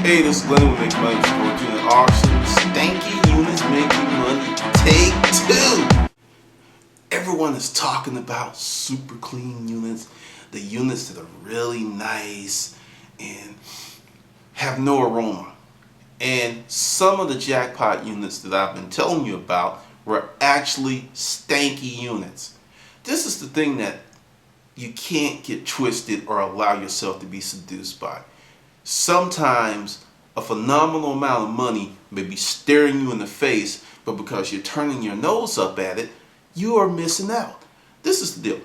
Hey, this is Glendon with Make Money Score to an auction. Stanky units making money. Take 2. Everyone is talking about super clean units, the units that are really nice and have no aroma. And some of the jackpot units that I've been telling you about were actually stanky units. This is the thing that you can't get twisted or allow yourself to be seduced by. Sometimes a phenomenal amount of money may be staring you in the face, but because you're turning your nose up at it, you are missing out. This is the deal.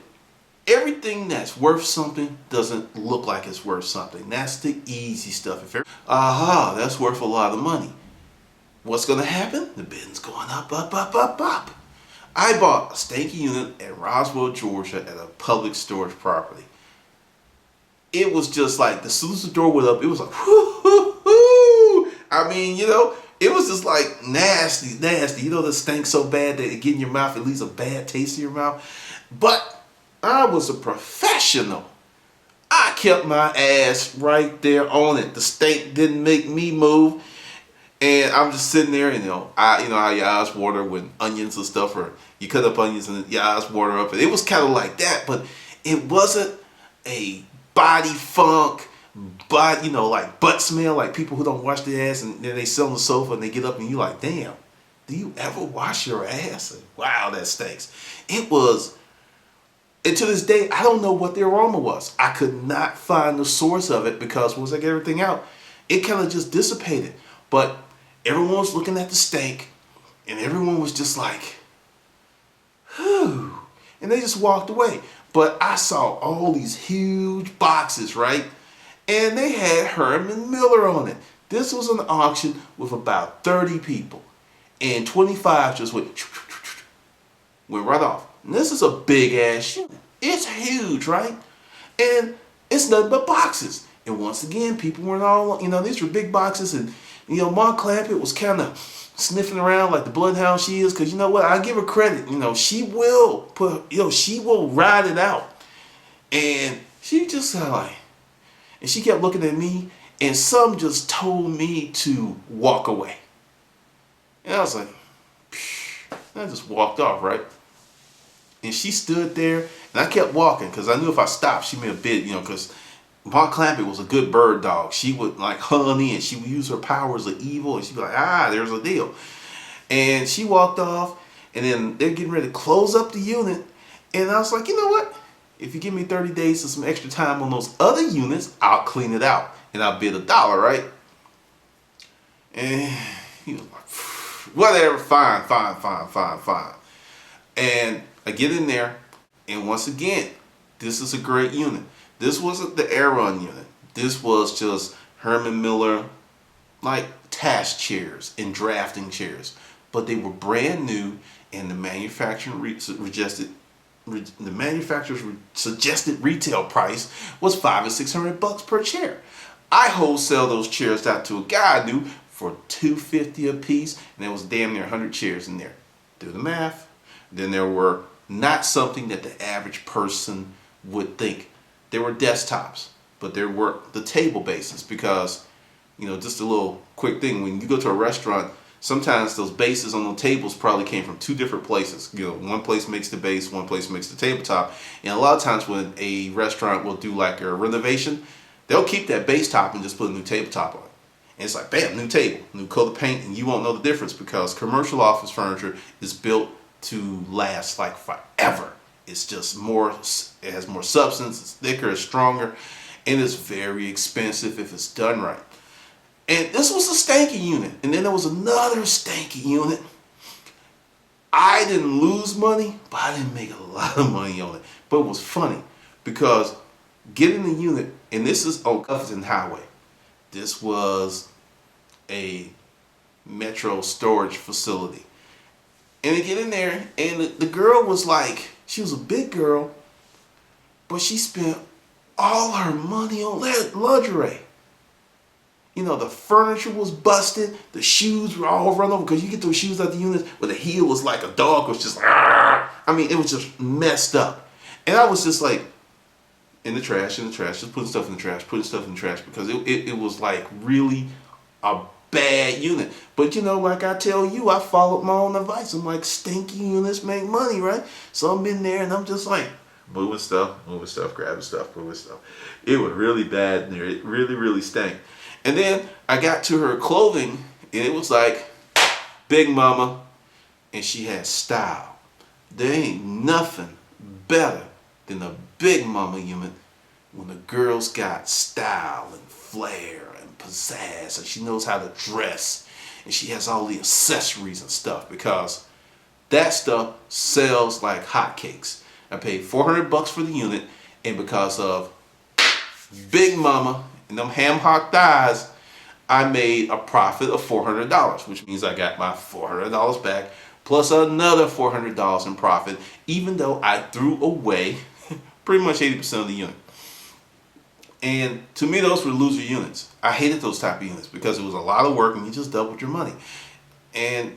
Everything that's worth something doesn't look like it's worth something. That's the easy stuff. That's worth a lot of money. What's going to happen? The bid's going up, up, up, up, up. I bought a stanky unit at Roswell, Georgia at a public storage property. It was just like, as soon as the door went up, it was like, whoo, whoo, whoo. I mean, it was just like nasty, nasty. That stinks so bad that it get in your mouth, it leaves a bad taste in your mouth. But I was a professional. I kept my ass right there on it. The stink didn't make me move. And I'm just sitting there, and how your eyes water when onions and stuff, or you cut up onions and your eyes water up. And it was kind of like that, but it wasn't a body funk, but like butt smell, like people who don't wash their ass and then they sit on the sofa and they get up and you like, damn, do you ever wash your ass? And wow, that stinks. It was, and to this day, I don't know what the aroma was. I could not find the source of it because once I get everything out, it kind of just dissipated. But everyone was looking at the stank and everyone was just like, whew, and they just walked away. But I saw all these huge boxes, right? And they had Herman Miller on it. This was an auction with about 30 people. And 25 just went right off. And this is a big ass unit. It's huge, right? And it's nothing but boxes. And once again, people weren't all, these were big boxes. And, Mark Clampett was kind of sniffing around like the bloodhound she is, because you know what, I give her credit. She will she will ride it out. And she just and she kept looking at me, and some just told me to walk away. And I was like, and I just walked off, right? And she stood there, and I kept walking because I knew if I stopped, she may have bit, because Mark Clampett was a good bird dog. She would like honey, and she would use her powers of evil, and she'd be like, there's a deal. And she walked off, and then they're getting ready to close up the unit. And I was like, you know what? If you give me 30 days and some extra time on those other units, I'll clean it out. And I'll bid $1, right? And he was like, whatever, fine. And I get in there, and once again, this is a great unit. This wasn't the Air Run unit. This was just Herman Miller, like task chairs and drafting chairs. But they were brand new, and the manufacturer's suggested retail price was $500 or $600 per chair. I wholesale those chairs out to a guy I knew for $250 a piece, and there was damn near 100 chairs in there. Do the math. Then there were not something that the average person would think. There were desktops, but there were the table bases, because, just a little quick thing, when you go to a restaurant, sometimes those bases on the tables probably came from 2 different places. One place makes the base, one place makes the tabletop. And a lot of times when a restaurant will do like a renovation, they'll keep that base top and just put a new tabletop on it. And it's like, bam, new table, new color paint, and you won't know the difference because commercial office furniture is built to last like forever. It's just more, it has more substance, it's thicker, it's stronger, and it's very expensive if it's done right. And this was a stanky unit. And then there was another stanky unit. I didn't lose money, but I didn't make a lot of money on it. But it was funny because getting the unit, and this is on Cuffington Highway. This was a metro storage facility. And I get in there, and the girl was like, she was a big girl, but she spent all her money on lingerie. The furniture was busted, the shoes were all run over, because you get those shoes out the units where the heel was like a dog was just, it was just messed up. And I was just like, in the trash, just putting stuff in the trash, because it was like really a bad unit. But you know, like I tell you, I followed my own advice. I'm like, stinky units make money, right? So I'm in there and I'm just like moving stuff, grabbing stuff, moving stuff. It was really bad in there. It really, really stank. And then I got to her clothing and it was like Big Mama, and she had style. There ain't nothing better than a Big Mama unit when the girl's got style and flair and pizzazz, and she knows how to dress, and she has all the accessories and stuff, because that stuff sells like hotcakes. I paid $400 for the unit, and because of Big Mama and them ham hock thighs, I made a profit of $400, which means I got my $400 back plus another $400 in profit, even though I threw away pretty much 80% of the unit. And to me, those were loser units. I hated those type of units because it was a lot of work and you just doubled your money. And,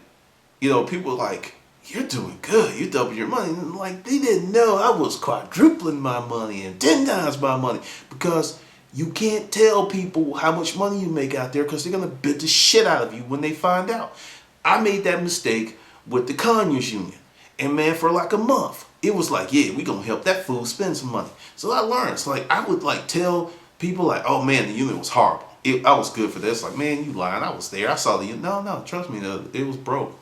you know, people were like, you're doing good, you doubled your money. And like, they didn't know I was quadrupling my money and 10 times my money, because you can't tell people how much money you make out there because they're going to bid the shit out of you when they find out. I made that mistake with the Conyers Union. And man, for like a month, it was like, yeah, we going to help that fool spend some money. So I learned. So like, I would like tell people like, oh man, the unit was horrible. I was good for this. Like, man, you lying. I was there. I saw the unit. No, trust me, it was broke.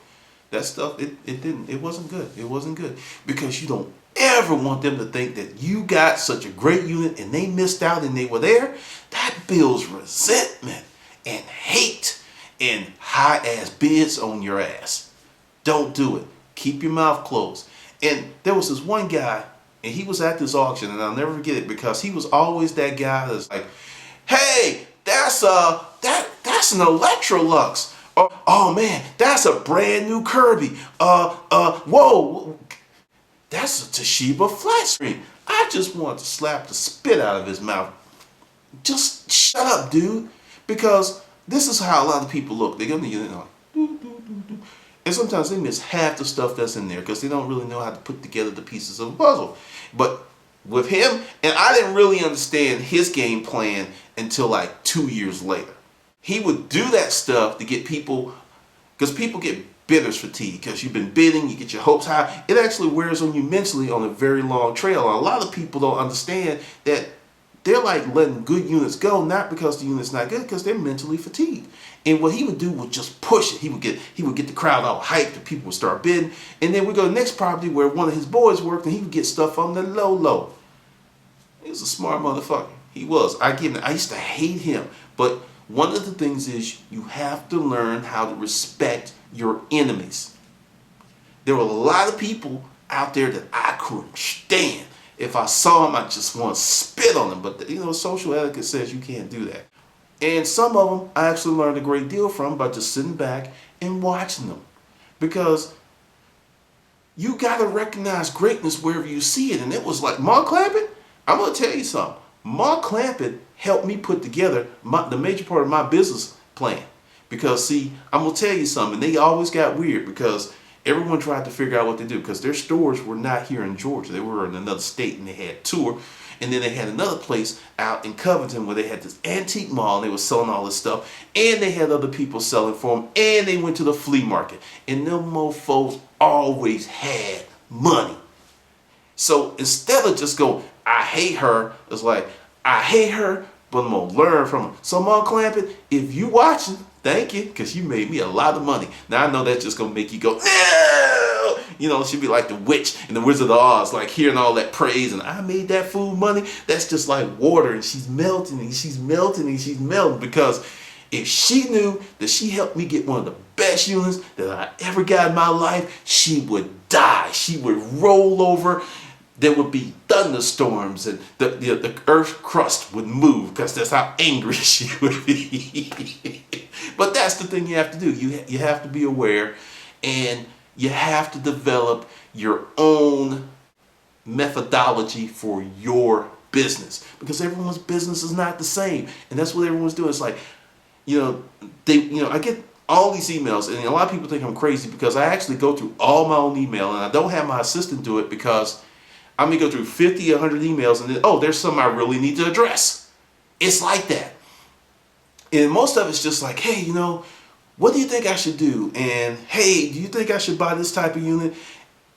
That stuff, it wasn't good. It wasn't good. Because you don't ever want them to think that you got such a great unit and they missed out and they were there. That builds resentment and hate and high ass bids on your ass. Don't do it. Keep your mouth closed. And there was this one guy, and he was at this auction, and I'll never forget it, because he was always that guy that's like, hey, that's an Electrolux. Oh man, that's a brand new Kirby. Whoa, that's a Toshiba flat screen. I just wanted to slap the spit out of his mouth. Just shut up, dude. Because this is how a lot of people look. They go in the unit and like, doo, doo, doo, doo. And sometimes they miss half the stuff that's in there because they don't really know how to put together the pieces of a puzzle. But with him, and I didn't really understand his game plan until like 2 years later. He would do that stuff to get people, because people get bidder's fatigue, because you've been bidding, you get your hopes high. It actually wears on you mentally on a very long trail. And a lot of people don't understand that they're like letting good units go, not because the unit's not good, because they're mentally fatigued. And what he would do was just push it. He would get the crowd all hyped, and people would start bidding. And then we go to the next property where one of his boys worked, and he would get stuff on the low. He was a smart motherfucker. He was. I used to hate him. But one of the things is you have to learn how to respect your enemies. There were a lot of people out there that I couldn't stand. If I saw them, I just want to spit on them. But you know, social etiquette says you can't do that. And some of them I actually learned a great deal from by just sitting back and watching them. Because you got to recognize greatness wherever you see it. And it was like, Mark Clampett, I'm going to tell you something. Mark Clampett helped me put together the major part of my business plan. Because see, I'm going to tell you something. They always got weird because everyone tried to figure out what to do. Because their stores were not here in Georgia. They were in another state and they had tour. And then they had another place out in Covington where they had this antique mall and they were selling all this stuff. And they had other people selling for them. And they went to the flea market. And them mofos always had money. So instead of just going, I hate her, it's like, I hate her, but I'm going to learn from her. So Mark Clampett, if you watching, thank you, because you made me a lot of money. Now I know that's just going to make you go, no! You know, she'd be like the witch in the Wizard of Oz, like hearing all that praise, and I made that fool money. That's just like water, and she's melting, and she's melting, and she's melting, because if she knew that she helped me get one of the best units that I ever got in my life, she would die. She would roll over. There would be thunderstorms and the earth crust would move because that's how angry she would be. But that's the thing you have to do. You have to be aware, and you have to develop your own methodology for your business, because everyone's business is not the same. And that's what everyone's doing. It's like, I get all these emails, and a lot of people think I'm crazy because I actually go through all my own email, and I don't have my assistant do it because I may go through 50, 100 emails and then, there's some I really need to address. It's like that. And most of it's just like, hey, what do you think I should do? And hey, do you think I should buy this type of unit?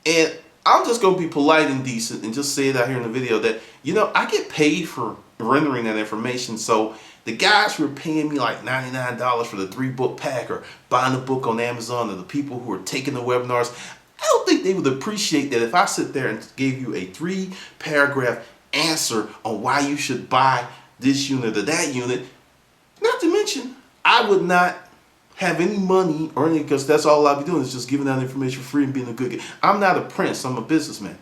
And I'm just going to be polite and decent and just say it out here in the video that, I get paid for rendering that information. So the guys who are paying me like $99 for the 3-book pack or buying the book on Amazon, or the people who are taking the webinars, I don't think they would appreciate that if I sit there and gave you a 3-paragraph answer on why you should buy this unit or that unit. Not to mention, I would not have any money or anything, because that's all I'll be doing is just giving out information for free and being a good guy. I'm not a prince, I'm a businessman.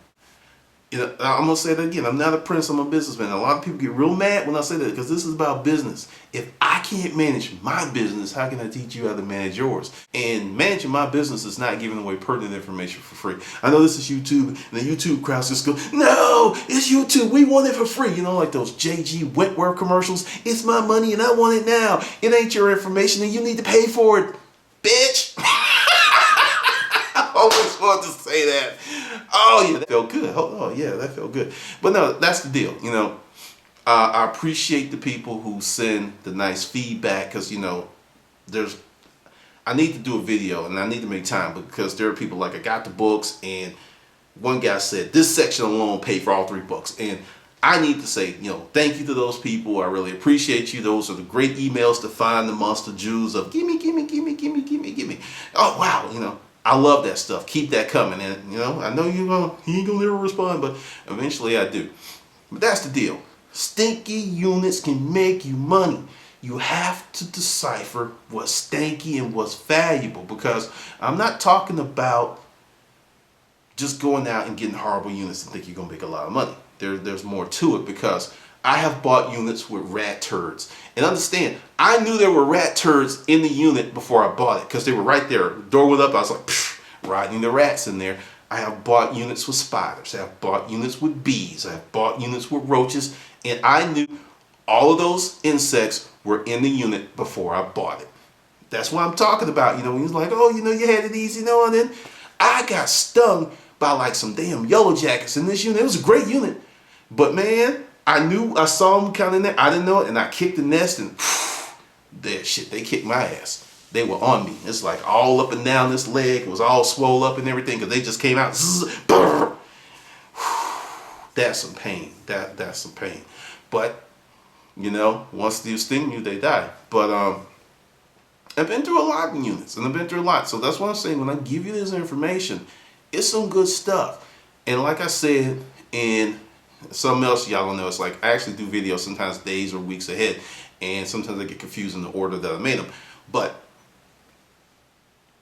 I'm going to say that again. I'm not a prince, I'm a businessman. A lot of people get real mad when I say that, because this is about business. If I can't manage my business, how can I teach you how to manage yours? And managing my business is not giving away pertinent information for free. I know this is YouTube, and the YouTube crowds just go, no, it's YouTube, we want it for free. Like those JG Wentworth commercials. It's my money and I want it now. It ain't your information and you need to pay for it, bitch. I always wanted to say that. Oh yeah, that felt good. Oh yeah, that felt good. But no, that's the deal. I appreciate the people who send the nice feedback, because I need to do a video and I need to make time, because there are people like, I got the books, and one guy said this section alone paid for all 3 books, and I need to say, thank you to those people. I really appreciate you. Those are the great emails to find the monster Jews of gimme. Oh wow, I love that stuff. Keep that coming. And I know he ain't gonna never respond, but eventually I do. But that's the deal. Stinky units can make you money. You have to decipher what's stanky and what's valuable, because I'm not talking about just going out and getting horrible units and think you're gonna make a lot of money. There's more to it, because I have bought units with rat turds. And understand, I knew there were rat turds in the unit before I bought it, because they were right there. Door went up, I was like, riding the rats in there. I have bought units with spiders. I have bought units with bees. I have bought units with roaches. And I knew all of those insects were in the unit before I bought it. That's what I'm talking about. When he's like, oh, you had it easy, and then I got stung by like some damn yellow jackets in this unit. It was a great unit. But man, I saw them kind of in there. I didn't know it, and I kicked the nest, and they kicked my ass. They were on me. It's like all up and down this leg. It was all swole up and everything, because they just came out. That's some pain. That's some pain. But once they sting you, they die. But I've been through a lot in units, and I've been through a lot. So that's what I'm saying. When I give you this information, it's some good stuff. And like I said, and something else y'all don't know, it's like I actually do videos sometimes days or weeks ahead, and sometimes I get confused in the order that I made them. But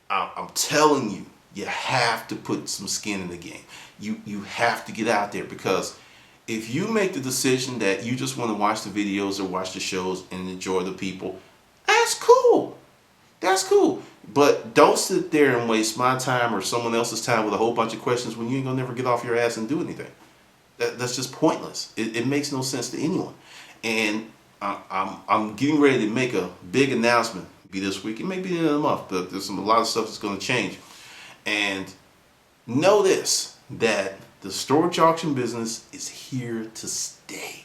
I'm telling you, you have to put some skin in the game. You have to get out there, because if you make the decision that you just want to watch the videos or watch the shows and enjoy the people, that's cool. That's cool. But don't sit there and waste my time or someone else's time with a whole bunch of questions when you ain't gonna never get off your ass and do anything. That's just pointless. It makes no sense to anyone. And I'm getting ready to make a big announcement. Be this week, it may be the end of the month, but there's a lot of stuff that's going to change. And know this, that the storage auction business is here to stay.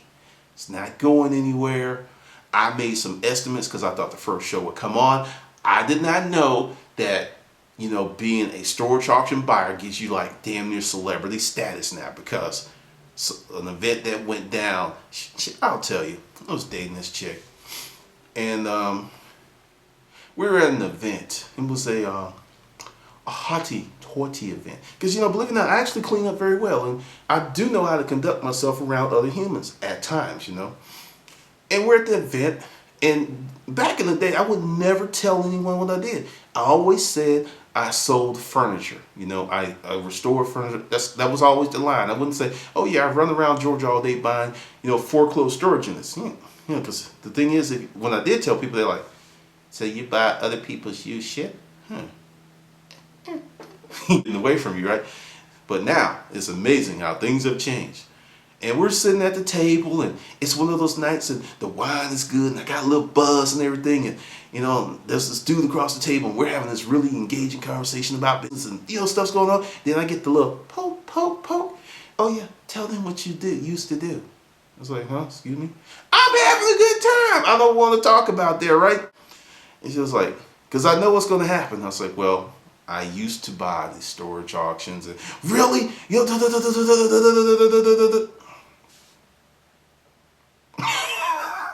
It's not going anywhere. I made some estimates because I thought the first show would come on. I did not know that being a storage auction buyer gives you like damn near celebrity status now, because an event that went down, I'll tell you, I was dating this chick, and we were at an event. It was a hottie-totty event. Because, believe it or not, I actually clean up very well. And I do know how to conduct myself around other humans at times, And we're at the event. And back in the day, I would never tell anyone what I did. I always said I sold furniture. I restored furniture. That was always the line. I wouldn't say, oh yeah, I run around Georgia all day buying, foreclosed storage units. Because the thing is, when I did tell people, they're like, so you buy other people's used shit? Getting away from you, right? But now, it's amazing how things have changed. And we're sitting at the table, and it's one of those nights, and the wine is good, and I got a little buzz and everything, and there's this dude across the table, and we're having this really engaging conversation about business, and stuff's going on. Then I get the little poke. Oh yeah, tell them what you used to do. was like, huh, excuse me? I'm having a good time. I don't want to talk about that, right? And she was like, because I know what's going to happen. I was like, well, I used to buy these storage auctions. And really?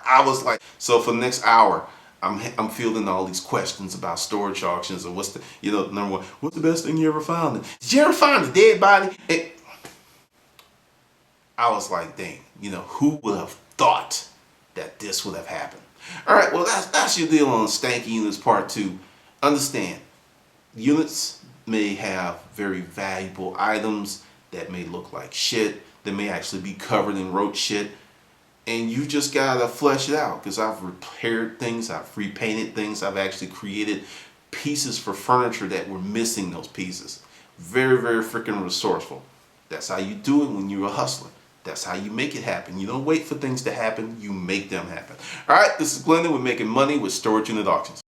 I was like, so for the next hour, I'm fielding all these questions about storage auctions and what's the, number one, what's the best thing you ever found? Did you ever find a dead body? And I was like, dang, who would have thought that this would have happened? All right, well, that's your deal on Stanky Units Part 2. Understand, units may have very valuable items that may look like shit, that may actually be covered in roach shit, and you just gotta flesh it out, because I've repaired things, I've repainted things, I've actually created pieces for furniture that were missing those pieces. Very, very freaking resourceful. That's how you do it when you're a hustler. That's how you make it happen. You don't wait for things to happen, you make them happen. All right, this is Glendon with Making Money with Storage Unit Auctions.